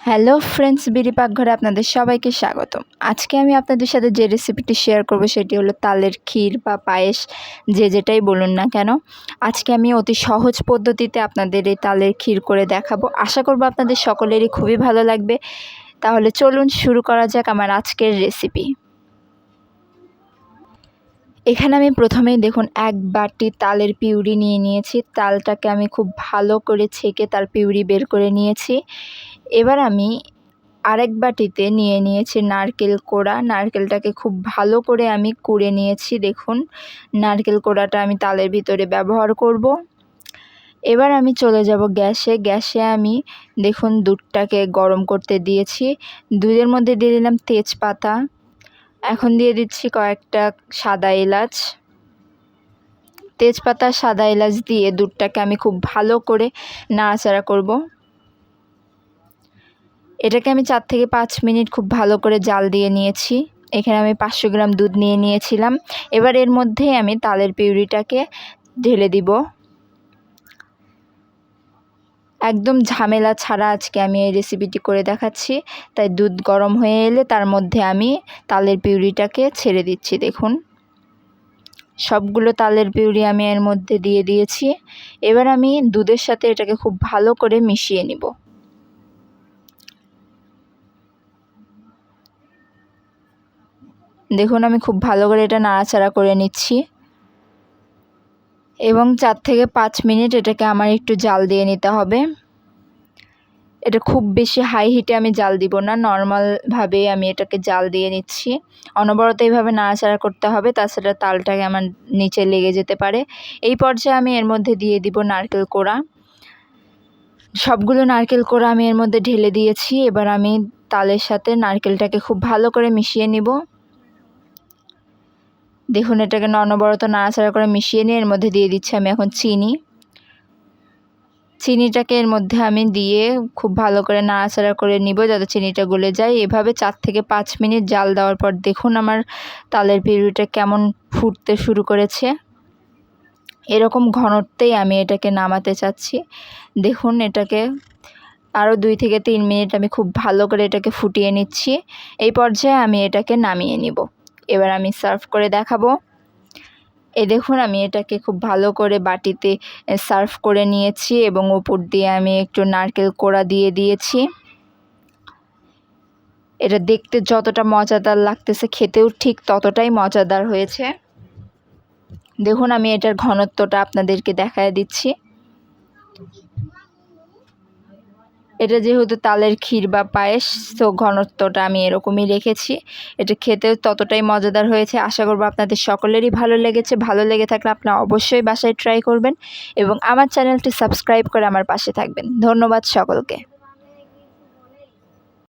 Hello friends, BD পাকঘরে আপনাদের সবাইকে স্বাগতম। আজকে আমি আপনাদের সাথে যে রেসিপিটি শেয়ার করব সেটি হলো তালের ক্ষীর বা পায়েস, যে যেটাই বলুন না কেন। আজকে আমি অতি সহজ পদ্ধতিতে আপনাদের এই তালের ক্ষীর করে দেখাবো। আশা করব আপনাদের সকলেরই খুবই ভালো লাগবে। তাহলে চলুন শুরু করা যাক আমার আজকের রেসিপি। এখানে আমি প্রথমেই দেখুন এক বাটি তালের পিউরি নিয়ে নিয়েছি। তালটাকে আমি খুব ভালো করে ছেঁকে তার পিউরি বের করে নিয়েছি। এবার আমি আরেক বাটিতে নিয়ে নিয়েছি নারকেল কোড়া। নারকেলটাকে খুব ভালো করে আমি কুড়ে নিয়েছি। দেখুন, নারকেল কোড়াটা আমি তালের ভিতরে ব্যবহার করব। এবার আমি চলে যাব গ্যাসে আমি দেখুন দুধটাকে গরম করতে দিয়েছি। দুধের মধ্যে দিয়ে দিলাম তেজপাতা, এখন দিয়ে দিচ্ছি কয়েকটা সাদা এলাচ। তেজপাতা সাদা এলাচ দিয়ে দুধটাকে আমি খুব ভালো করে নাড়াচাড়া করব। এটাকে আমি 4 থেকে 5 মিনিট খুব ভালো করে জাল দিয়ে নিয়েছি। এখানে আমি 500 গ্রাম দুধ নিয়ে নিয়েছিলাম। এবার এর মধ্যেই আমি তালের পিউরিটাকে ঢেলে দিব। একদম ঝামেলা ছাড়া আজকে আমি এই রেসিপিটি করে দেখাচ্ছি। তাই দুধ গরম হয়ে এলে তার মধ্যে আমি তালের পিউরিটাকে ছেড়ে দিচ্ছি। দেখুন, সবগুলো তালের পিউরি আমি এর মধ্যে দিয়ে দিয়েছি। এবার আমি দুধের সাথে এটাকে খুব ভালো করে মিশিয়ে নিব। দেখুন, আমি খুব ভালো করে এটা নাড়াচাড়া করে নিচ্ছি এবং 4 থেকে 5 মিনিট এটাকে আমার একটু জাল দিয়ে নিতে হবে। এটা খুব বেশি হাই হিটে আমি জাল দিব না, নর্মালভাবে আমি এটাকে জাল দিয়ে নিচ্ছি। অনবরত এইভাবে নাড়াচাড়া করতে হবে, তাছাড়া তালটাকে আমার নিচে লেগে যেতে পারে। এই পর্যায়ে আমি এর মধ্যে দিয়ে দিব নারকেল কোড়া। সবগুলো নারকেল কোড়া আমি এর মধ্যে ঢেলে দিয়েছি। এবার আমি তালের সাথে নারকেলটাকে খুব ভালো করে মিশিয়ে নিব। দেখুন, এটাকে অনবরত নাড়াচাড়া করে মিশিয়ে নিয়ে এর মধ্যে দিয়ে দিচ্ছি আমি এখন চিনিটাকে এর মধ্যে আমি দিয়ে খুব ভালো করে নাড়াচাড়া করে নিব যাতে চিনিটা গলে যায়। এভাবে 4 থেকে 5 মিনিট জাল দেওয়ার পর দেখুন আমার তালের পিউরিটা কেমন ফুটতে শুরু করেছে। এরকম ঘনত্বেই আমি এটাকে নামাতে চাচ্ছি। দেখুন, এটাকে আরও 2 থেকে 3 মিনিট আমি খুব ভালো করে এটাকে ফুটিয়ে নিচ্ছি। এই পর্যায়ে আমি এটাকে নামিয়ে নিব। এবার আমি সার্ভ করে দেখাবো। এই দেখুন, আমি এটাকে খুব ভালো করে বাটিতে সার্ভ করে নিয়েছি এবং উপর দিয়ে আমি একটু নারকেল কোড়া দিয়ে দিয়েছি। এটা দেখতে যতটা মজাদার লাগতেছে, খেতেও ঠিক ততটাই মজাদার হয়েছে। দেখুন, আমি এটার ঘনত্বটা আপনাদেরকে দেখায় দিচ্ছি। এটা যেহেতু তালের ক্ষীর বা পায়েস, তো ঘনত্বটা আমি এরকমই রেখেছি। এটা খেতেও ততটাই মজাদার হয়েছে। আশা করব আপনাদের সকলেরই ভালো লেগেছে। ভালো লেগে থাকলে আপনারা অবশ্যই বাসায় ট্রাই করবেন এবং আমার চ্যানেলটি সাবস্ক্রাইব করে আমার পাশে থাকবেন। ধন্যবাদ সকলকে।